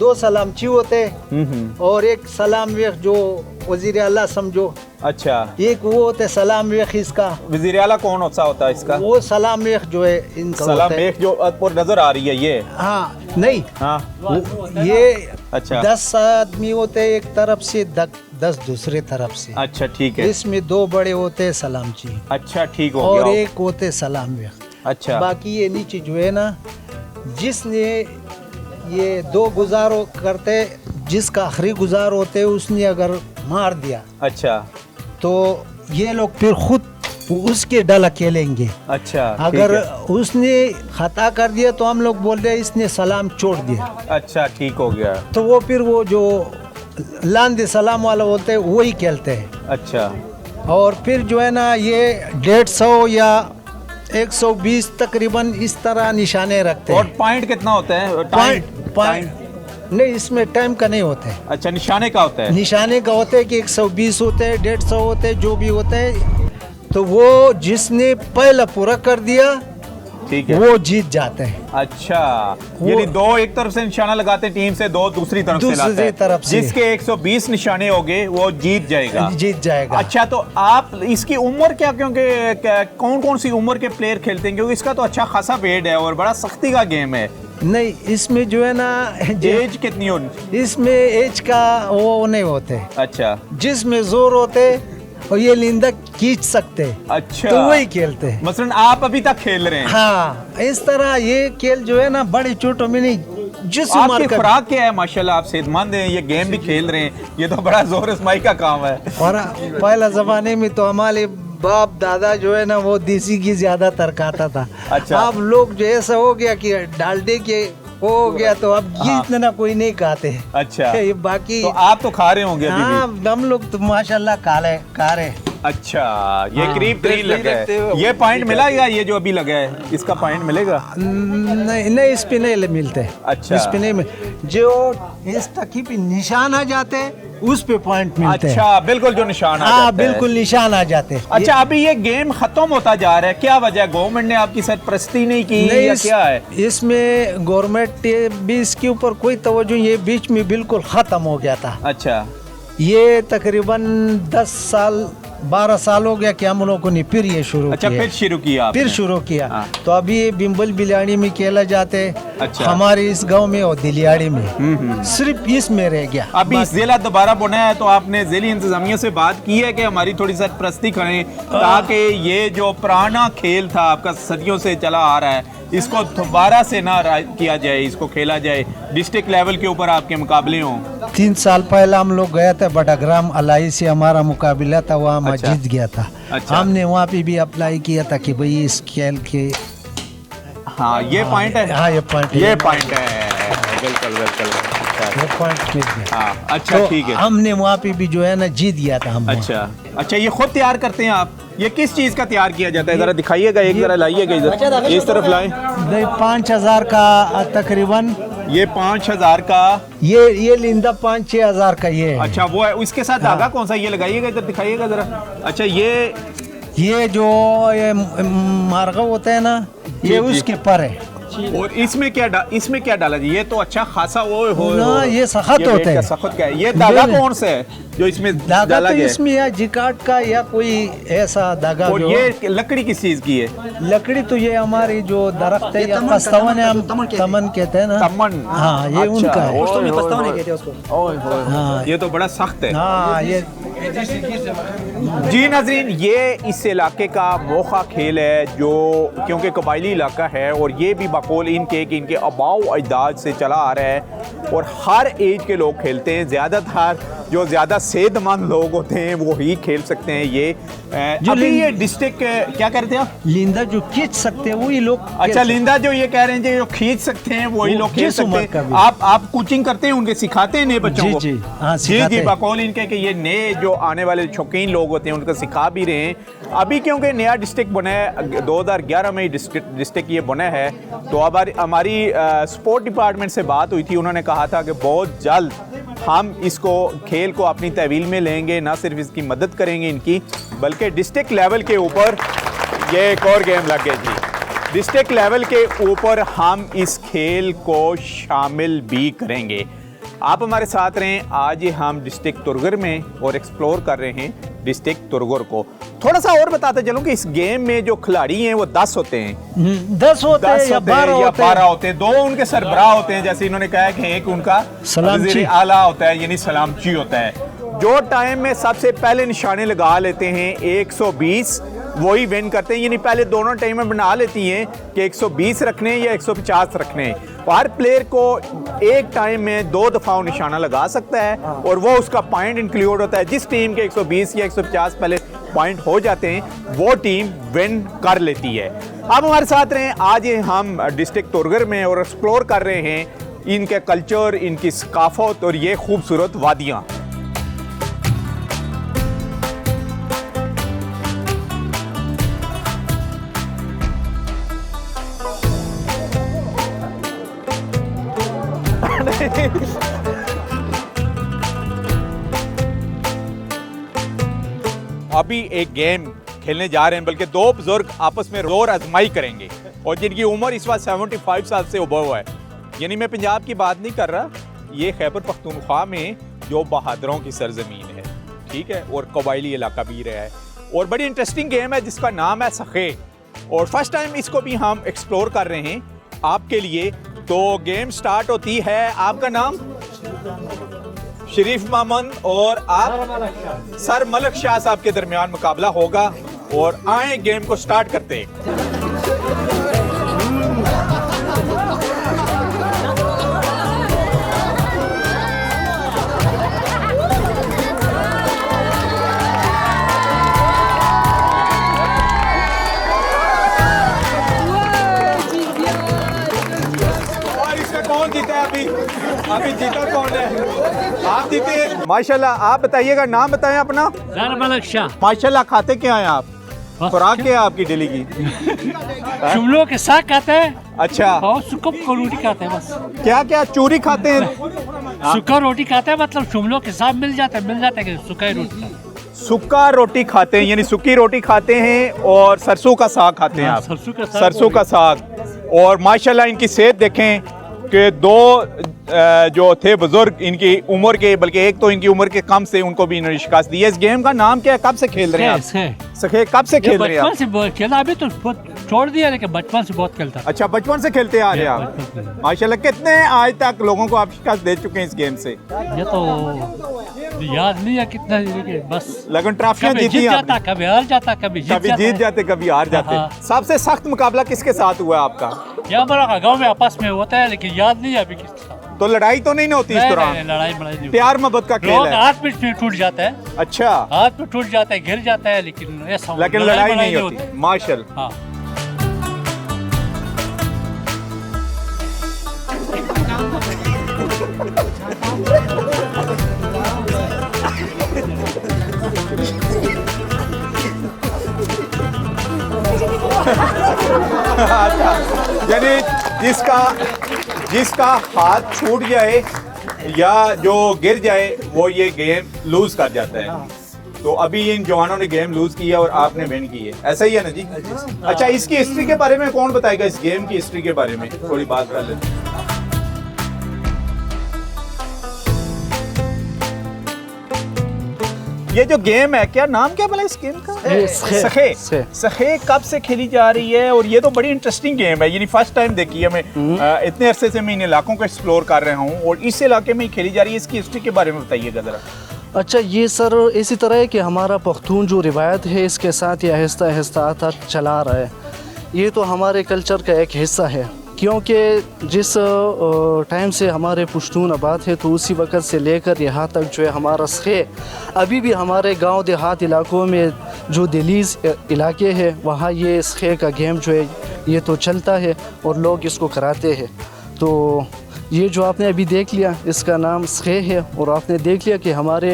2 सलामची होते हैं और एक सलाम वेख जो वजीर आला समझो। अच्छा। एक वो होते सलाम वेख इसका। वजीर आला कौन होता है इसका? वो सलाम वेख जो है इनका सलाम वेख जो पर नजर आ रही है ये? हाँ नहीं, हाँ ये अच्छा 10 आदमी होते हैं एक तरफ से, 10 दूसरे तरफ से। अच्छा, ठीक है। इसमें 2 बड़े होते हैं सलामची। अच्छा, ठीक हो और गया। एक होते सलाम वेख। अच्छा। बाकी ये नीचे जो है ना जिसने ये 2 गुजारो करते, जिसका आखिरी गुजार होते उसने अगर मार दिया अच्छा तो ये लोग फिर खुद उसके डला खेलेंगे। अच्छा, अगर उसने खता कर दिया तो हम लोग बोल रहे इसने सलाम छोड़ दिया। अच्छा, ठीक हो गया। तो वो फिर वो जो लांदे सलाम वाला बोलते हैं वही खेलते हैं। अच्छा। और फिर जो है ना ये 150 या 120 तकरीबन इस तरह निशाने रखते हैं। और पॉइंट कितना होता है? पॉइंट नहीं, इसमें टाइम का नहीं होता है। अच्छा, निशाने का होता है? निशाने का होता है कि 120 होते हैं, 150 होते हैं, जो भी होता है। तो वो जिसने पहला पूरा कर दिया ठीक है वो जीत जाते हैं। अच्छा, यानी 2 एक तरफ से निशाना लगाते हैं टीम से, 2 दूसरी तरफ से लाते हैं। तरफ से जिसके 120 निशाने होंगे वो जीत जाएगा। जीत जाएगा। अच्छा, तो आप इसकी उम्र क्या, क्योंकि कौन कौन सी उम्र के प्लेयर खेलते हैं? क्योंकि इसका तो अच्छा खासा वेट है और बड़ा सख्ती का गेम है। नहीं, इसमें जो है ना एज कितनी हो? इसमें एज का वो नहीं होते। अच्छा। जिसमें जोर होते और ये लिंदा खींच सकते। अच्छा, तो वही खेलते हैं। मसलन आप अभी तक खेल रहे हैं? हाँ, इस तरह ये खेल जो है ना बड़ी चोटों में नहीं, जिस उम्र आपकी का। खुराक क्या है? माशाल्लाह आप सेहतमंद हैं, ये गेम भी खेल रहे हैं, ये तो बड़ा जोर आजमाई का काम है। और पहला जमाने में तो हमारे बाप दादा जो है ना वो देसी घी ज्यादातर खाता था। अच्छा। अब लोग जो ऐसा हो गया कि डालडे के हो गया तो अब घी इतना कोई नहीं खाते। अच्छा। ये बाकी तो आप तो खा रहे होंगे अभी भी? हाँ, हम लोग तो माशाल्लाह खा रहे। अच्छा, ये हाँ, करीब 3 लगा है। ये पॉइंट मिला या ये जो अभी लगा है इसका पॉइंट मिलेगा? नहीं, इस पे नहीं मिलते। अच्छा। इस पे नहीं जो इस तकी पे निशान आ जाते उस पे पॉइंट मिलते हैं। अच्छा, बिल्कुल जो निशान आ हाँ, जाता है। बिल्कुल निशान आ जाते हैं। अच्छा, अभी ये गेम खत्म होता जा रहा है, क्या वजह? गवर्नमेंट ने आपकी सरपरस्ती नहीं की या क्या है? इसमें गवर्नमेंट भी इसके ऊपर कोई तवज्जो, ये बीच में बिल्कुल खत्म हो गया था। अच्छा। ये तकरीबन 10 साल 12 साल हो गया कि हम लोगों ने फिर ये शुरू अच्छा, किया। फिर शुरू किया आपने? फिर शुरू किया। हाँ। तो अभी ये बिम्बल बिलाड़ी में खेला जाते। अच्छा। हमारे इस गांव में और दिलियाड़ी में सिर्फ इसमें रह गया। अभी जिला दोबारा बनाया है तो आपने जिले इंतजामिया से बात की है कि हमारी थोड़ी सरपरस्ती करें ताकि ये जो पुराना खेल था आपका सदियों से चला आ रहा है इसको दोबारा से ना किया जाए, इसको खेला जाए, डिस्ट्रिक्ट लेवल के ऊपर आपके मुकाबले हों? 3 साल पहले हम लोग गए थे बटाग्राम अलाई से, हमारा मुकाबला था, वहाँ मैं अच्छा। जीत गया था। अच्छा। हमने वहाँ पे भी अप्लाई किया था कि भाई इस खेल के। हाँ, ये पॉइंट है। हाँ, ये पॉइंट ये पॉइंट है, बिल्कुल बिल्कुल। ये पॉइंट मिल गया। हाँ, अच्छा, तो ठीक है। हमने वहाँ पे भी जो है ना जीत गया था हम। अच्छा अच्छा, ये खुद तैयार करते हैं आप? ये किस चीज़ का तैयार किया जाता है? ज़रा दिखाइएगा, एक ज़रा लाइएगा इधर, इस तरफ लाएं। 5000 का तकरीबन ये 5,000 का। ये लिंदा 5-6 हज़ार का ये है। अच्छा वो है, इसके साथ धागा कौन सा ये लगाइएगा, इधर दिखाइएगा जरा। अच्छा ये जो ये मार्गा होता है ना, ये उसके पर है। और इसमें क्या डाला जी? ये तो अच्छा खासा वो हो ना, ये सख्त होता है। सख्त का है। ये धागा कौन सा है जो इसमें धागा डाला तो गया है? इसमें या जिकाट का या कोई ऐसा धागा। और ये लकड़ी किस चीज की है? लकड़ी तो ये हमारी जो दरख्त है या पस्तवन है, हम तमन कहते हैं ना। तमन। हाँ, ये अच्छा, उनका है। दोस्तों में पछताने कहते हैं उसको। हाँ, ये तो बड़ा सख्त है। हाँ, ये जी नाज़रीन, ये इस इलाके का मोखा खेल है जो क्योंकि कबायली इलाका है और ये भी बकौल इनके कि इनके आबाओ अजदाद से चला आ रहा है और हर एज के लोग खेलते हैं। ज़्यादातर जो ज़्यादा सेहतमंद लोग होते हैं वो ही खेल सकते हैं। ये जो अभी ये डिस्ट्रिक्ट क्या करते हैं आप? लिंदा जो खींच सकते हैं वही लोग। अच्छा, लिंदा जो ये कह रहे हैं जो खींच सकते हैं वही लोग खेल जिस उम्र सकते का हैं। भी। आप कोचिंग करते हैं, उनके सिखाते हैं नए बच्चों को? जी, हाँ, जी सिखाते जी, हैं। बकौल इनके कि ये नए जो आने वाले शौकीन लोग होते हैं उनको सिखा भी रहे हैं। अभी क्योंकि नया डिस्ट्रिक्ट बना है, 2011 में डिस्ट्रिक्ट ये बना है, तो अब हमारी स्पोर्ट डिपार्टमेंट से बात हुई थी। उन्होंने कहा था कि बहुत जल्द हम इसको खेल को अपनी तहवील में लेंगे, ना सिर्फ इसकी मदद करेंगे इनकी, बल्कि डिस्ट्रिक्ट लेवल के ऊपर ये एक और गेम लग गया जी। डिस्ट्रिक्ट लेवल के ऊपर हम इस खेल को शामिल भी करेंगे। आप हमारे साथ रहें। आज हम डिस्ट्रिक्ट तुरगर में और एक्सप्लोर कर रहे हैं डिस्ट्रिक्ट तुरगर को। थोड़ा सा और बताते चलूं कि इस गेम में जो खिलाड़ी हैं वो 10 होते हैं। 10 होते हैं या 12 होते हैं। 2 उनके सरबराह होते हैं, जैसे इन्होंने कहा कि एक उनका सलामची वज़ीर आला होता है, यानी सलामची होता है, जो टाइम में सबसे पहले निशाने लगा लेते हैं 120 वही विन करते हैं। यानी पहले दोनों टीमें बना लेती हैं कि 120 रखने या 150 रखने। हर प्लेयर को एक टाइम में 2 दफ़ा वो निशाना लगा सकता है और वो उसका पॉइंट इंक्लूड होता है। जिस टीम के 120 या 150 पहले पॉइंट हो जाते हैं वो टीम विन कर लेती है। अब हमारे साथ रहें। आज हम डिस्ट्रिक्ट तुरगर में और एक्सप्लोर कर रहे हैं इनके कल्चर, इनकी सकाफत और ये खूबसूरत वादियाँ। अभी एक गेम खेलने जा रहे हैं, बल्कि 2 बुजुर्ग आपस में जोर आजमाई करेंगे और जिनकी उम्र इस वक्त 75 साल से ऊपर हुआ है। यानी मैं पंजाब की बात नहीं कर रहा, ये खैबर पख्तूनख्वा में जो बहादुरों की सरजमीन है, ठीक है, और कबायली इलाका भी रहा है और बड़ी इंटरेस्टिंग गेम है जिसका नाम है सखे। और फर्स्ट टाइम इसको भी हम एक्सप्लोर कर रहे हैं आपके लिए। तो गेम स्टार्ट होती है। आपका नाम? शरीफ मामन और आप? सर मलक शाह साहब के दरमियान मुकाबला होगा और आए गेम को स्टार्ट करते हैं। और इसमें कौन जीता है? अभी जीता कौन है? आप जीते। माशाल्लाह। आप बताइएगा, नाम बताएं अपना। मलक शाह। माशाल्लाह। खाते क्या हैं आप? खुराक क्या है आपकी डेली की? शिमलों के साग खाते हैं। अच्छा। और सूखा रोटी खाते हैं बस। क्या क्या चूरी खाते हैं? सूखा रोटी खाते हैं, मतलब शिमलों के साग मिल जाता है सूखा ही रोटी खाते हैं। सूखा रोटी खाते हैं, यानी सूखी रोटी खाते हैं और सरसों का साग खाते हैं आप? सरसों का साग। और माशाल्लाह इनकी सेहत देखें कि 2 जो थे बुजुर्ग इनकी उम्र के, बल्कि एक तो इनकी उम्र के कम से उनको भी इन्होंने शिकस्त दी है। इस गेम का नाम क्या है? कब से खेल रहे हैं आप? सखे कब से खेल रहे हैं आप? बचपन से खेला, अभी तो छोड़ दिया, लेकिन बचपन से बहुत खेलता। अच्छा, बचपन से खेलते आ रहे हैं आप? माशाल्लाह। कितने आज तक लोगों को आप शिकस्त दे चुके हैं इस गेम से? ये तो याद नहीं है कितना, बस लेकिन ट्रॉफियां जीती जीत जाता, कभी हार जाता, कभी जीत जाते, कभी हार जाते। हाँ। सबसे सख्त मुकाबला किसके साथ हुआ आपका? यहाँ हमारा गाँव में आपस में होता है, लेकिन याद नहीं है अभी किसके साथ। तो लड़ाई तो नहीं होती इस दौरान? लड़ाई नहीं, प्यार मोहब्बत का खेल है। हाथ में टूट जाता है। अच्छा। हाथ में टूट जाता है, गिर जाता है, लेकिन ऐसा लड़ाई नहीं होती। माशाल्लाह। हाँ। यानी जिसका जिसका हाथ छूट जाए या जो गिर जाए वो ये गेम लूज कर जाता है। तो अभी इन जवानों ने गेम लूज किया और आपने विन की है, ऐसा ही है ना जी? अच्छा, इसकी हिस्ट्री के बारे में कौन बताएगा? इस गेम की हिस्ट्री के बारे में थोड़ी बात कर लेते हैं। ये जो गेम है, क्या नाम क्या बोला इस गेम का? सखे। सखे कब से खेली जा रही है? और ये तो बड़ी इंटरेस्टिंग गेम है, यानी फर्स्ट टाइम देखी है मैं। इतने अरसे से मैं इन इलाकों को एक्सप्लोर कर रहा हूँ और इस इलाके में ही खेली जा रही है। इसकी हिस्ट्री के बारे में बताइएगा ज़रा। अच्छा, ये सर इसी तरह है कि हमारा पख्तून जो रिवायत है इसके साथ ये आहिस्ता आहिस्ता आता चला रहा है। ये तो हमारे कल्चर का एक हिस्सा है, क्योंकि जिस टाइम से हमारे पश्तून आबाद है तो उसी वक्त से लेकर यहाँ तक जो है हमारा सखे अभी भी हमारे गांव देहात इलाकों में जो दहलीज इलाके हैं वहाँ ये सखे का गेम जो है ये तो चलता है और लोग इसको कराते हैं। तो ये जो आपने अभी देख लिया इसका नाम सखे है और आपने देख लिया कि हमारे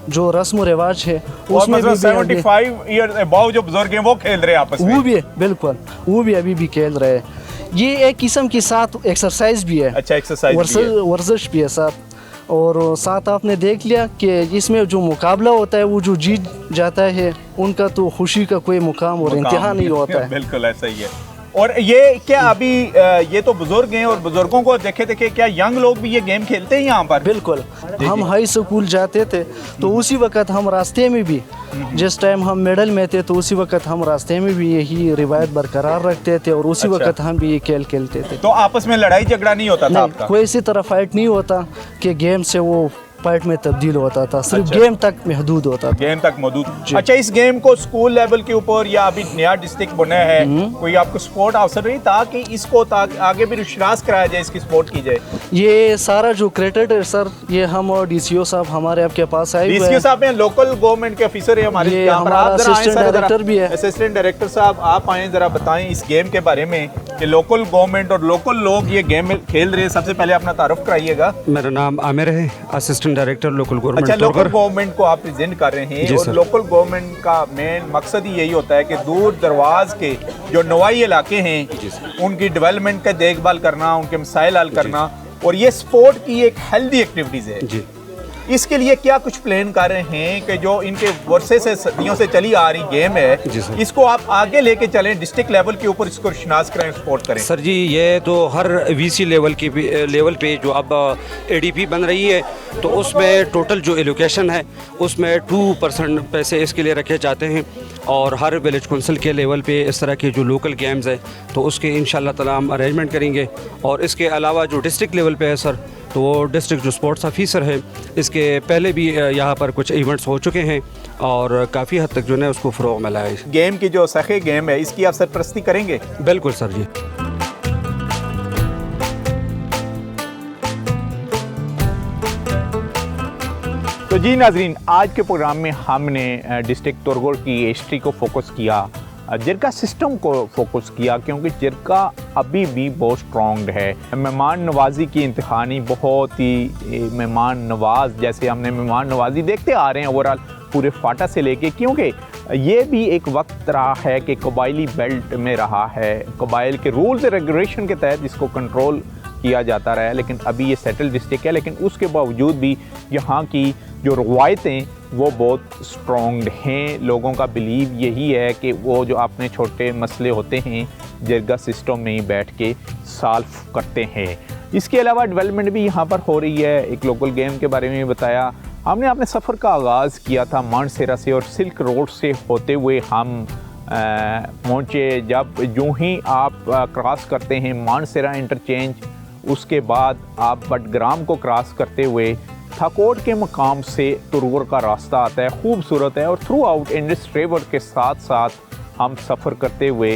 जो रस्म व रिवाज है उसमें भी 75 ईयर्स अबव जो बुजुर्ग हैं वो खेल रहे हैं आपस में। वो भी बिल्कुल, वो भी अभी भी खेल रहे हैं। ये एक किस्म के साथ एक्सरसाइज भी है। अच्छा, एक्सरसाइज वर्जिश भी है साथ। और साथ आपने देख लिया कि इसमें जो मुकाबला होता है वो जो जीत जाता है उनका तो खुशी का कोई मुकाम और इंतहा नहीं होता है। बिल्कुल ऐसा ही है। और ये क्या अभी ये तो बुजुर्ग हैं और बुजुर्गों को देखे देखे क्या यंग लोग भी ये गेम खेलते हैं यहाँ पर? बिल्कुल। हम हाई स्कूल जाते थे तो उसी वक्त हम रास्ते में भी, जिस टाइम हम मिडल में थे तो उसी वक्त हम रास्ते में भी यही रिवायत बरकरार रखते थे और उसी वक्त हम भी ये खेल खेलते थे। तो आपस में लड़ाई झगड़ा नहीं होता था आपका? कोई इसी तरह फाइट नहीं होता कि गेम से वो फाइट में तब्दील होता था, सिर्फ गेम तक महदूद होता था। गेम तक महदूद। अच्छा, इस गेम को स्कूल लेवल के ऊपर या अभी नया डिस्ट्रिक्ट बना है, कोई आपको सपोर्ट अवसर रही ताकि इसको आगे भी रुशनास कराया जाए, इसकी सपोर्ट की जाए? ये सारा जो क्रेडिट है सर ये हम और डीसीओ साहब हमारे आपके पास आए हुए हैं। डीसीओ साहब हैं, लोकल गवर्नमेंट के ऑफिसर है हमारे, असिस्टेंट डायरेक्टर भी है। असिस्टेंट डायरेक्टर साहब आप आए, जरा बताएं इस गेम के बारे में कि लोकल गवर्नमेंट और लोकल लोग ये गेम खेल रहे हैं। सबसे पहले अपना तारुफ कराइएगा। मेरा नाम आमिर है, असिस्टेंट डायरेक्टर लोकल। अच्छा, लोकल गवर्नमेंट को आप प्रेजेंट कर रहे हैं और लोकल गवर्नमेंट का मेन मकसद ही यही होता है कि दूर दरवाज के जो नवाई इलाके हैं उनकी डेवलपमेंट का देखभाल करना, उनके मसाइल हल करना, और ये स्पोर्ट की एक हेल्दी एक्टिविटीज है जी। इसके लिए क्या कुछ प्लान कर रहे हैं कि जो इनके वर्षे से सदियों से चली आ रही गेम है इसको आप आगे लेके चलें, डिस्ट्रिक्ट लेवल के ऊपर इसको शनास करें, सपोर्ट करें? सर जी, ये तो हर वीसी लेवल की लेवल पे जो अब एडीपी बन रही है तो उसमें टोटल जो एलोकेशन है उसमें 2% पैसे इसके लिए रखे जाते हैं और हर विलेज काउंसिल के लेवल पे इस तरह के जो लोकल गेम्स है तो उसके इंशाल्लाह ताला हम अरेंजमेंट करेंगे। और इसके अलावा जो डिस्ट्रिक्ट लेवल पे है सर तो वो डिस्ट्रिक्ट जो स्पोर्ट्स ऑफिसर है इसके पहले भी यहाँ पर कुछ इवेंट्स हो चुके हैं और काफ़ी हद तक जो है उसको फ़रोग़ मिला है। गेम की जो सखे गेम है इसकी आप सरपरस्ती करेंगे? बिल्कुल सर जी। तो जी नाजरीन, आज के प्रोग्राम में हमने डिस्ट्रिक्ट तुरगुर की हिस्ट्री को फोकस किया, जिरका सिस्टम को फोकस किया, क्योंकि जिरका अभी भी बहुत स्ट्रॉन्ग है। मेहमान नवाजी की इंतहानी बहुत ही मेहमान नवाज, जैसे हमने मेहमान नवाजी देखते आ रहे हैं ओवरऑल पूरे फाटा से लेके, क्योंकि ये भी एक वक्त रहा है कि कबायली बेल्ट में रहा है, कबाइल के रूल्स रेगुलेशन के तहत इसको कंट्रोल किया जाता रहा है। लेकिन अभी ये सेटल डिस्ट्रिक्ट है, लेकिन उसके बावजूद भी यहाँ की जो रवायतें वो बहुत स्ट्रॉन्ग हैं। लोगों का बिलीव यही है कि वो जो अपने छोटे मसले होते हैं जिरगा सिस्टम में ही बैठ के सॉल्व करते हैं। इसके अलावा डेवलपमेंट भी यहाँ पर हो रही है। एक लोकल गेम के बारे में बताया हमने, अपने सफ़र का आगाज़ किया था मानसेरा से और सिल्क रोड से होते हुए हम पहुँचे। जब यूँ ही आप क्रॉस करते हैं मानसेरा इंटरचेंज, उसके बाद आप बटग्राम को क्रॉस करते हुए थाकोट के मकाम से तुरगुर का रास्ता आता है, खूबसूरत है। और थ्रू आउट इंडस रिवर के साथ साथ हम सफ़र करते हुए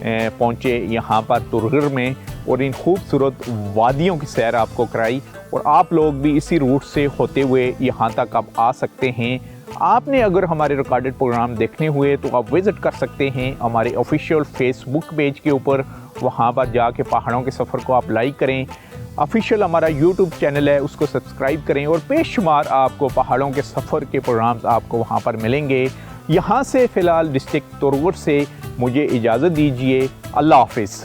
पहुँचे यहाँ पर तुरगुर में और इन खूबसूरत वादियों की सैर आपको कराई। और आप लोग भी इसी रूट से होते हुए यहाँ तक आप आ सकते हैं। आपने अगर हमारे रिकॉर्डेड प्रोग्राम देखने हुए तो आप विज़िट कर सकते हैं हमारे ऑफिशियल फेसबुक पेज के ऊपर, वहाँ पर जाके पहाड़ों के सफ़र को आप लाइक करें। ऑफिशियल हमारा यूट्यूब चैनल है, उसको सब्सक्राइब करें और बेशुमार आपको पहाड़ों के सफ़र के प्रोग्राम्स आपको वहाँ पर मिलेंगे। यहाँ से फ़िलहाल डिस्ट्रिक्ट तुरगुर से मुझे इजाज़त दीजिए। अल्लाह हाफ़िज़।